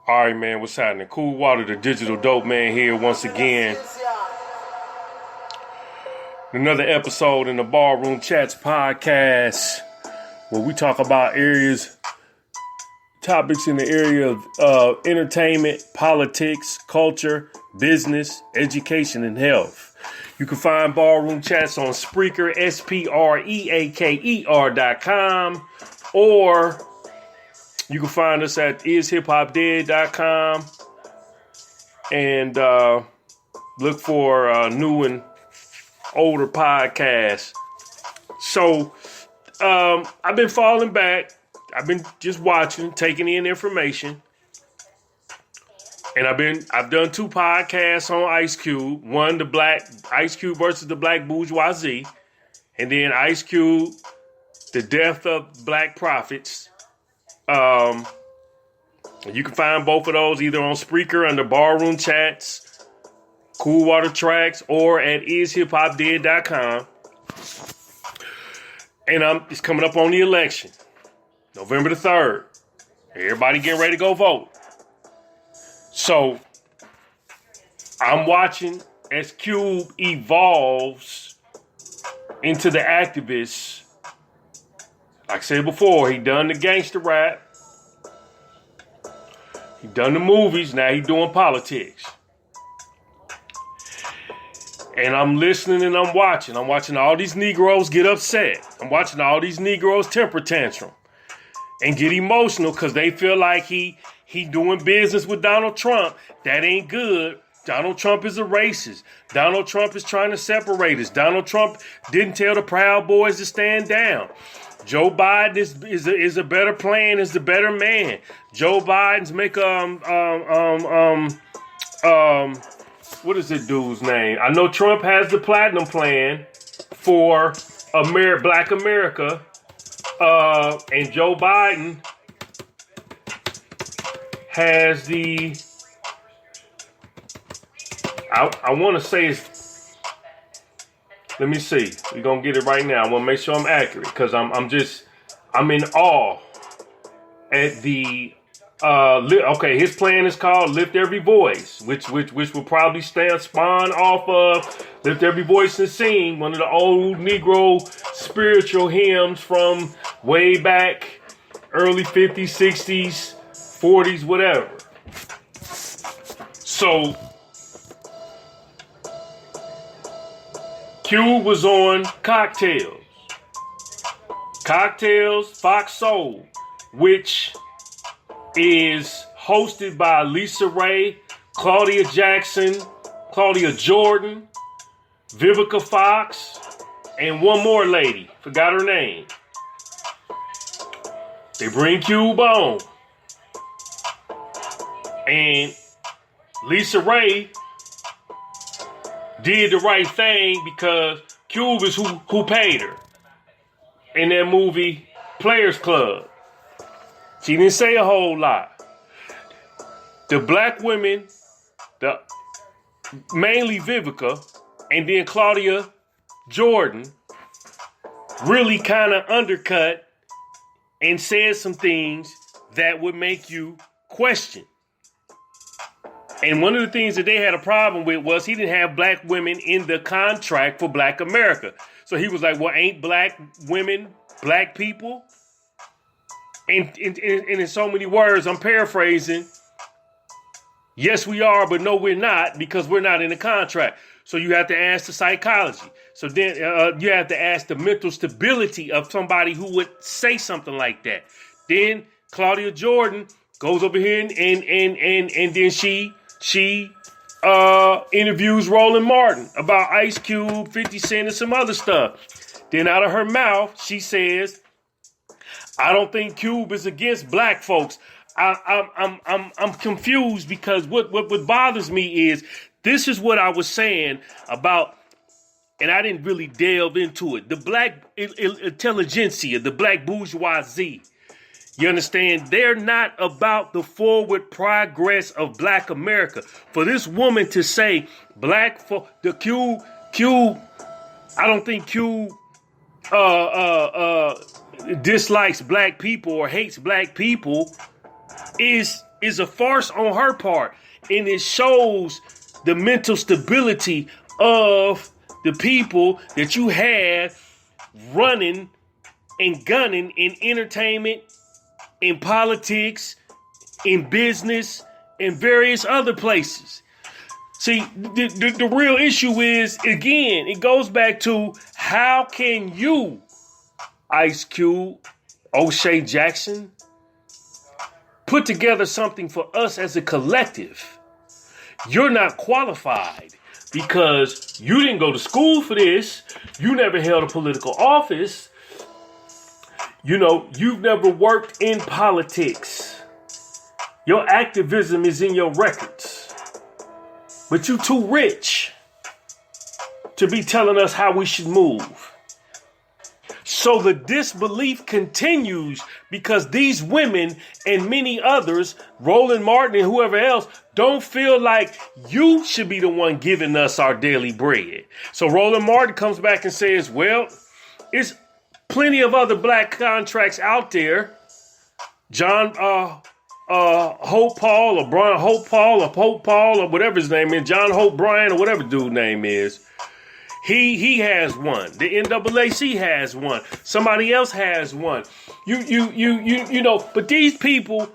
All right, man, what's happening? Coolwater, the digital dope man here once again. Another episode in the Ballroom Chats podcast where we talk about topics in the area of entertainment, politics, culture, business, education, and health. You can find Ballroom Chats on Spreaker, SPREAKER.com, or you can find us at ishiphopdead.com and look for new and older podcasts. So I've been falling back. I've been just watching, taking in information. And I've done 2 podcasts on Ice Cube. One, the Ice Cube versus the Black Bourgeoisie. And then Ice Cube, the death of Black prophets. You can find both of those either on Spreaker under Ballroom Chats, Coolwater Tracks, or at ishiphopdead.com. And it's coming up on the election, November the 3rd. Everybody getting ready to go vote. So I'm watching as Cube evolves into the activist. Like I said before, he done the gangster rap. He done the movies. Now he doing politics. And I'm listening and I'm watching. I'm watching all these Negroes get upset. I'm watching all these Negroes temper tantrum and get emotional because they feel like he doing business with Donald Trump. That ain't good. Donald Trump is a racist. Donald Trump is trying to separate us. Donald Trump didn't tell the Proud Boys to stand down. Joe Biden is a better plan, is the better man. Joe Biden's what is that dude's name? I know Trump has the platinum plan for Black America, and Joe Biden has the, I want to say it's, let me see. We're going to get it right now. I want to make sure I'm accurate because I'm in awe at the, okay, his plan is called Lift Every Voice, which will probably spawn off of Lift Every Voice and Sing, one of the old Negro spiritual hymns from way back, early 50s, 60s, 40s, whatever. So Cube was on Cocktails, Fox Soul, which is hosted by Lisa Raye, Claudia Jordan, Vivica Fox, and one more lady. Forgot her name. They bring Cube on. And Lisa Raye did the right thing because Cube is who paid her in that movie Players Club. She didn't say a whole lot. The black women, mainly Vivica, and then Claudia Jordan, really kind of undercut and said some things that would make you question. And one of the things that they had a problem with was he didn't have black women in the contract for Black America. So he was like, well, ain't black women black people? And in so many words, I'm paraphrasing, yes, we are, but no, we're not, because we're not in the contract. So you have to ask the psychology. So then you have to ask the mental stability of somebody who would say something like that. Then Claudia Jordan goes over here and then she interviews Roland Martin about Ice Cube, 50 Cent, and some other stuff. Then out of her mouth, she says, I don't think Cube is against black folks. I'm confused because what bothers me is this is what I was saying about, and I didn't really delve into it. The black intelligentsia, the black bourgeoisie. You understand? They're not about the forward progress of Black America. For this woman to say Cube, I don't think Cube dislikes black people or hates black people is is a farce on her part. And it shows the mental stability of the people that you have running and gunning in entertainment, in politics, in business, and various other places. See, the real issue is, again, it goes back to how can you, Ice Cube, O'Shea Jackson, put together something for us as a collective? You're not qualified because you didn't go to school for this. You never held a political office. You know, you've never worked in politics. Your activism is in your records. But you too rich to be telling us how we should move. So the disbelief continues because these women and many others, Roland Martin and whoever else, don't feel like you should be the one giving us our daily bread. So Roland Martin comes back and says, well, it's plenty of other black contracts out there. John Hope Paul or Brian Hope Paul or Pope Paul or whatever his name is, John Hope Bryan or whatever dude's name is. He has one. The NAACP has one. Somebody else has one. You know, but these people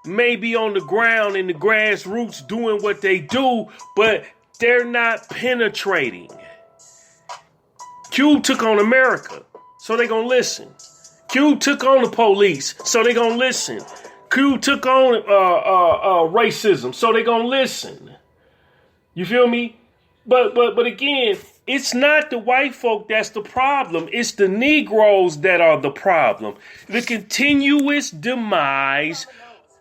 may be on the ground in the grassroots doing what they do, but they're not penetrating. Cube took on America, so they're going to listen. Cube took on the police, so they're going to listen. Cube took on racism, so they're going to listen. You feel me? But again, it's not the white folk that's the problem. It's the Negroes that are the problem. The continuous demise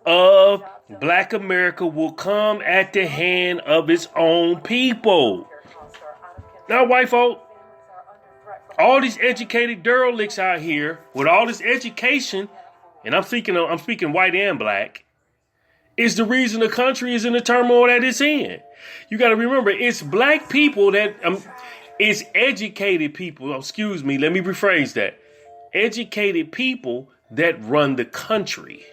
of Black America will come at the hand of its own people. Now, white folk, all these educated derelicts out here with all this education, and I'm speaking white and black, is the reason the country is in the turmoil that it's in. You got to remember, it's black people that, it's educated people, excuse me, let me rephrase that. Educated people that run the country.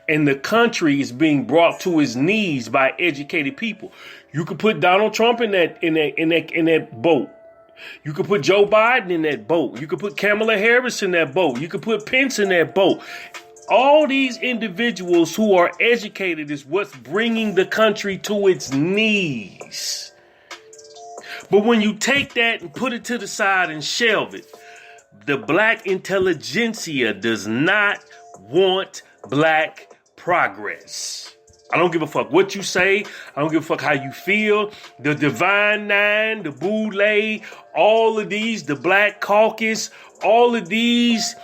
And the country is being brought to its knees by educated people. You could put Donald Trump in that boat. You could put Joe Biden in that boat. You could put Kamala Harris in that boat. You could put Pence in that boat. All these individuals who are educated is what's bringing the country to its knees. But when you take that and put it to the side and shelve it, the black intelligentsia does not want black progress. I don't give a fuck what you say. I don't give a fuck how you feel. The Divine Nine, the Boule, all of these, the Black Caucus, all of these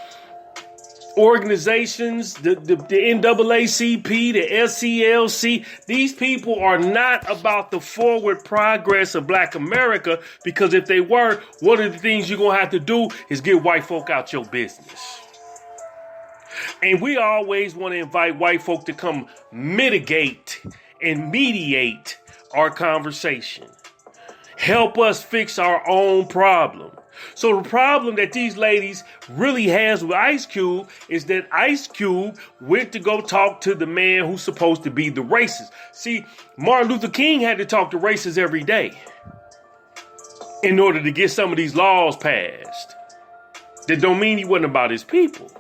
organizations, the NAACP, the SCLC, these people are not about the forward progress of Black America, because if they were, one of the things you're going to have to do is get white folk out your business. And we always want to invite white folk to come mitigate and mediate our conversation. Help us fix our own problem. So the problem that these ladies really has with Ice Cube is that Ice Cube went to go talk to the man who's supposed to be the racist. See, Martin Luther King had to talk to racists every day in order to get some of these laws passed. That don't mean he wasn't about his people.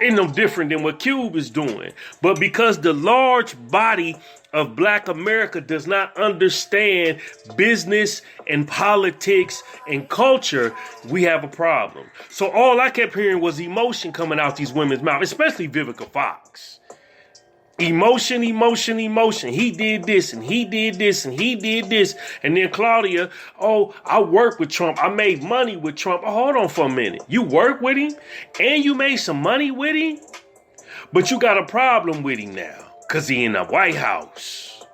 Ain't no different than what Cube is doing. But because the large body of Black America does not understand business and politics and culture, we have a problem. So all I kept hearing was emotion coming out these women's mouths, especially Vivica Fox. Emotion, emotion, emotion. He did this and he did this and he did this. And then Claudia, oh, I work with Trump. I made money with Trump. Oh, hold on for a minute. You work with him and you made some money with him, but you got a problem with him now because he in the White House.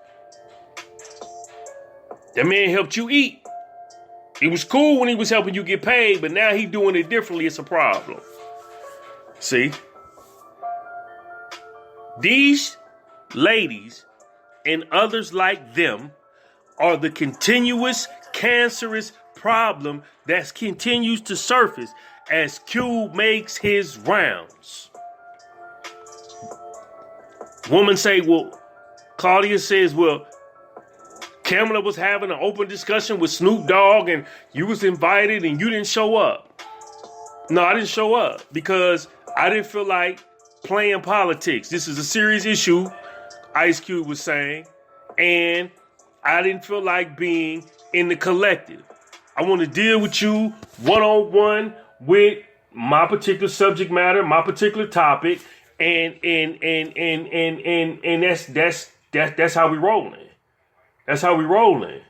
That man helped you eat. It was cool when he was helping you get paid, but now he doing it differently. It's a problem. See? These ladies and others like them are the continuous cancerous problem that continues to surface as Cube makes his rounds. Woman say, well, Claudia says, well, Kamala was having an open discussion with Snoop Dogg and you was invited and you didn't show up. No, I didn't show up because I didn't feel like playing politics. This is a serious issue, Ice Cube was saying, and I didn't feel like being in the collective. I want to deal with you one-on-one with my particular subject matter, my particular topic, and that's how we rolling. That's how we rolling.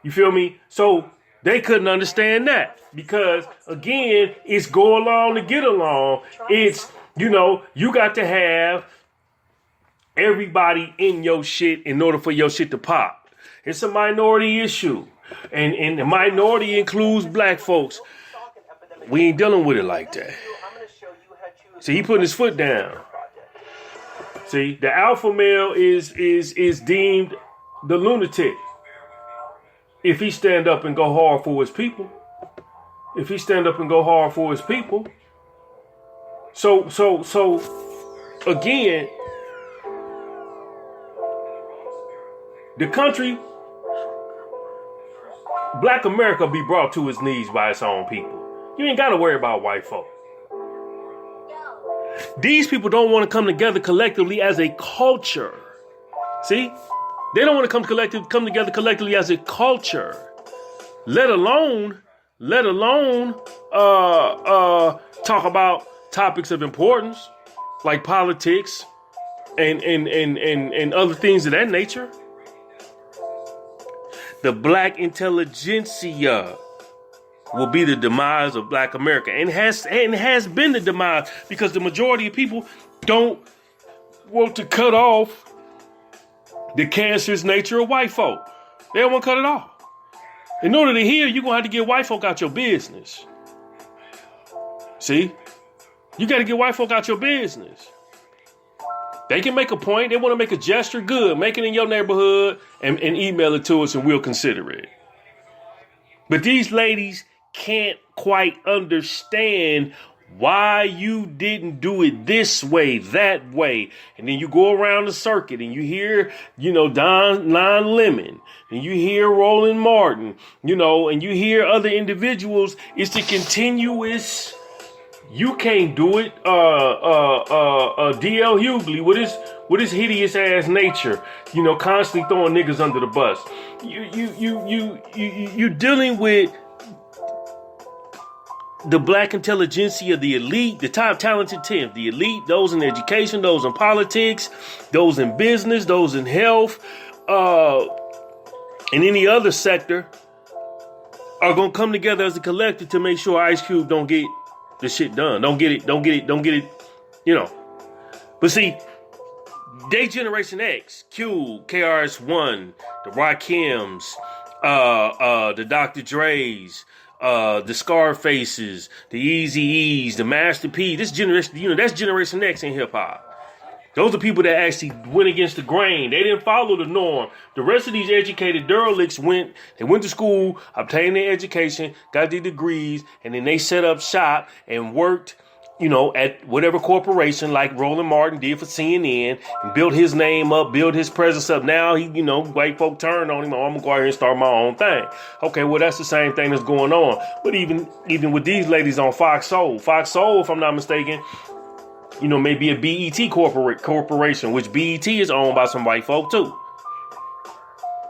You feel me? So they couldn't understand that because, again, it's go along to get along. It's, you got to have everybody in your shit in order for your shit to pop. It's a minority issue. And the minority includes black folks. We ain't dealing with it like that. See, he putting his foot down. See, the alpha male is deemed the lunatic if he stand up and go hard for his people. If he stand up and go hard for his people. So again, the country, Black America, be brought to its knees by its own people. You ain't got to worry about white folk. These people don't want to come together collectively as a culture. See? They don't want to come together collectively as a culture. Let alone talk about topics of importance like politics and other things of that nature. The black intelligentsia will be the demise of Black America, and has been the demise because the majority of people don't want to cut off the cancerous nature of white folk. They don't want to cut it off. In order to heal, you're going to have to get white folk out your business. See? You got to get white folk out your business. They can make a point. They want to make a gesture. Good. Make it in your neighborhood and email it to us and we'll consider it. But these ladies can't quite understand why you didn't do it this way, that way. And then you go around the circuit and you hear, Don Lemon, and you hear Roland Martin, and you hear other individuals. It's the continuous, you can't do it. D.L. Hughley with his hideous ass nature, constantly throwing niggas under the bus. You dealing with the black intelligentsia, the elite, the top talented 10, the elite, those in education, those in politics, those in business, those in health, and any other sector are going to come together as a collective to make sure Ice Cube don't get the shit done. Don't get it, But see, they Generation X, Q, KRS-One, the Rakims, the Dr. Dre's, the Scarfaces, the Eazy-E's, the Master P. This generation, that's Generation X in hip hop. Those are people that actually went against the grain. They didn't follow the norm. The rest of these educated derelicts went to school, obtained their education, got their degrees, and then they set up shop and worked, at whatever corporation like Roland Martin did for CNN and built his name up, built his presence up. Now he, white folk turned on him. Oh, I'm going to go out here and start my own thing. Okay, well, that's the same thing that's going on. But even with these ladies on Fox Soul, if I'm not mistaken, maybe a BET corporation, which BET is owned by some white folk too.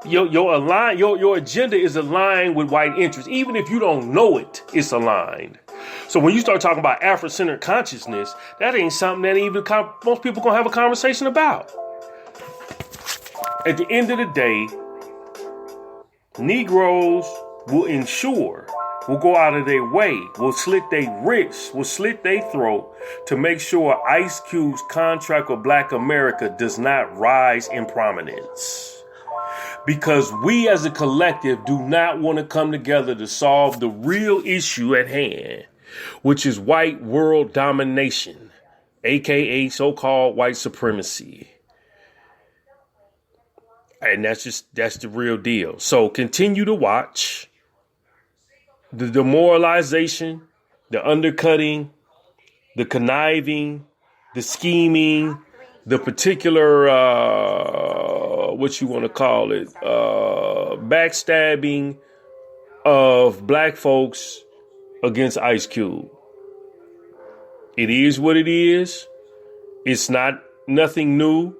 Your agenda is aligned with white interests. Even if you don't know it, it's aligned. So when you start talking about Afrocentric consciousness, that ain't something that even most people gonna have a conversation about. At the end of the day, Negroes will go out of their way, will slit their wrists, will slit their throat to make sure Ice Cube's contract with Black America does not rise in prominence. Because we as a collective do not want to come together to solve the real issue at hand, which is white world domination, aka so-called white supremacy. And that's the real deal. So continue to watch. The demoralization, the undercutting, the conniving, the scheming, the particular, what you want to call it, backstabbing of black folks against Ice Cube. It is what it is. It's not nothing new.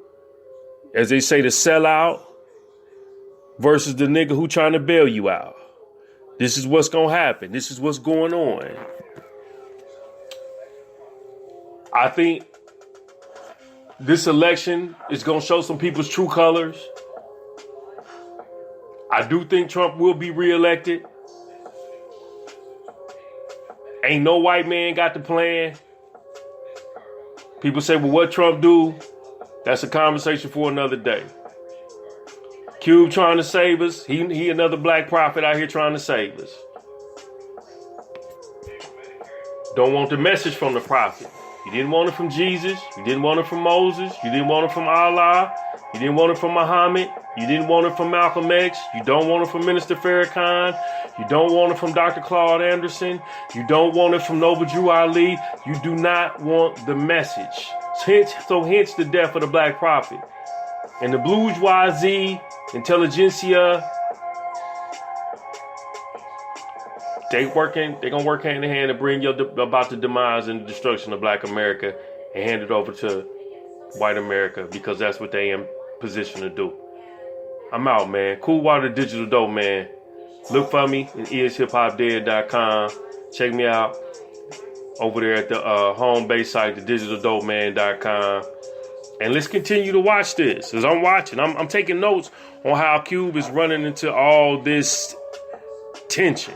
As they say, the sellout versus the nigga who trying to bail you out. This is what's going to happen. This is what's going on. I think this election is going to show some people's true colors. I do think Trump will be reelected. Ain't no white man got the plan. People say, well, what Trump do? That's a conversation for another day. Cube trying to save us. He another black prophet out here trying to save us. Don't want the message from the prophet. You didn't want it from Jesus. You didn't want it from Moses. You didn't want it from Allah. You didn't want it from Muhammad. You didn't want it from Malcolm X. You don't want it from Minister Farrakhan. You don't want it from Dr. Claude Anderson. You don't want it from Noble Drew Ali. You do not want the message. Hence the death of the black prophet. And the bourgeoisie, intelligentsia, they're gonna work hand in hand to bring about the demise and destruction of black America and hand it over to white America, because that's what they in position to do. I'm out, man. Coolwater Digital Dope, man. Look for me at ishiphopdead.com. Check me out over there at the home base site, thedigitaldopeman.com. And let's continue to watch this. As I'm watching, I'm taking notes on how Cube is running into all this tension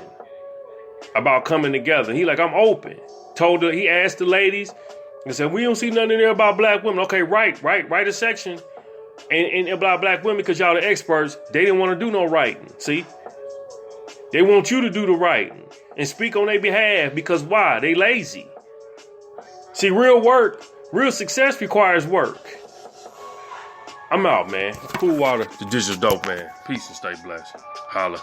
about coming together. He like, I'm open. He asked the ladies and said, we don't see nothing in there about black women. Okay, write a section and about black women, because y'all the experts. They didn't want to do no writing. See? They want you to do the writing and speak on their behalf, because why? They lazy. See, real success requires work. I'm out, man. Coolwater, the digital dope man. Peace and stay blessed. Holla.